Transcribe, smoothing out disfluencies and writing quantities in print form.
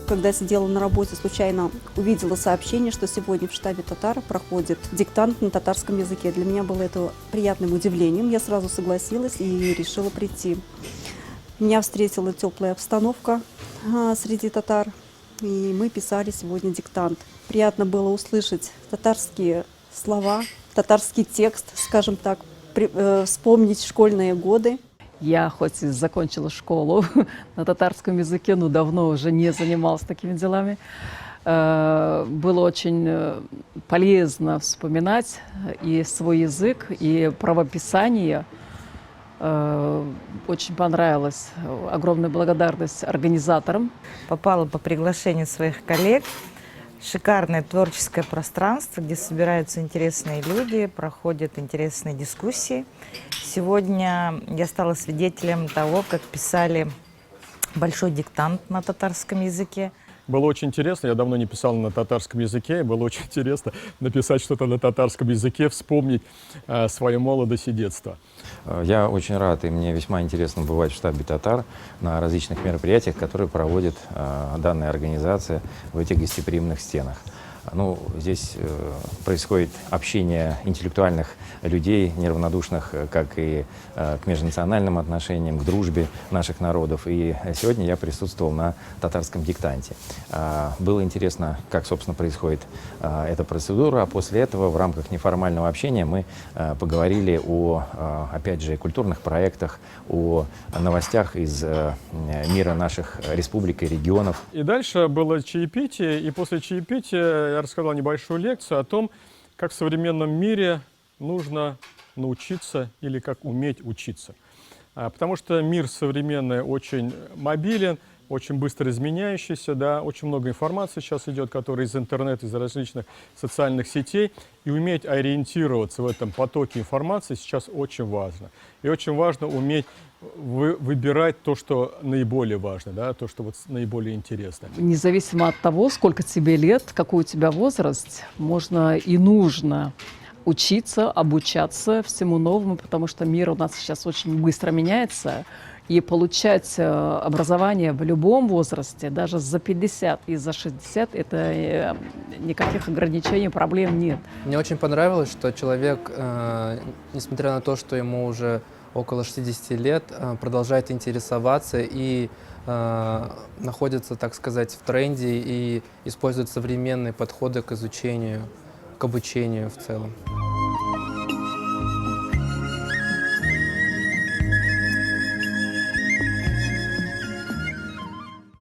Когда сидела на работе, случайно увидела сообщение, что сегодня в штабе татар проходит диктант на татарском языке. Для меня было это приятным удивлением. Я сразу согласилась и решила прийти. Меня встретила теплая обстановка среди татар, и мы писали сегодня диктант. Приятно было услышать татарские слова, татарский текст, скажем так, вспомнить школьные годы. Я хоть и закончила школу на татарском языке, но давно уже не занималась такими делами. Было очень полезно вспоминать и свой язык, и правописание. Очень понравилось. Огромная благодарность организаторам. Попала по приглашению своих коллег. Шикарное творческое пространство, где собираются интересные люди, проходят интересные дискуссии. Сегодня я стала свидетелем того, как писали большой диктант на татарском языке. Было очень интересно, я давно не писал на татарском языке, было очень интересно написать что-то на татарском языке, вспомнить свою молодость и детство. Я очень рад, и мне весьма интересно бывать в штабе татар на различных мероприятиях, которые проводит данная организация в этих гостеприимных стенах. Ну, здесь происходит общение интеллектуальных людей, неравнодушных как и к межнациональным отношениям, к дружбе наших народов. И сегодня я присутствовал на татарском диктанте. Было интересно, как, собственно, происходит эта процедура. А после этого в рамках неформального общения мы поговорили о, опять же, культурных проектах, о новостях из мира наших республик и регионов. И дальше было чаепитие, и после чаепития я рассказал небольшую лекцию о том, как в современном мире нужно научиться или как уметь учиться. Потому что мир современный очень мобилен, очень быстро изменяющийся, да, очень много информации сейчас идет, которая из интернета, из различных социальных сетей, и уметь ориентироваться в этом потоке информации сейчас очень важно. И очень важно уметь выбирать то, что наиболее важно, да, то, что вот наиболее интересно. Независимо от того, сколько тебе лет, какой у тебя возраст, можно и нужно учиться, обучаться всему новому, потому что мир у нас сейчас очень быстро меняется. И получать образование в любом возрасте, даже за 50 и за 60, это никаких ограничений, проблем нет. Мне очень понравилось, что человек, несмотря на то, что ему уже около 60 лет, продолжает интересоваться и находится, так сказать, в тренде и использует современные подходы к изучению, к обучению в целом.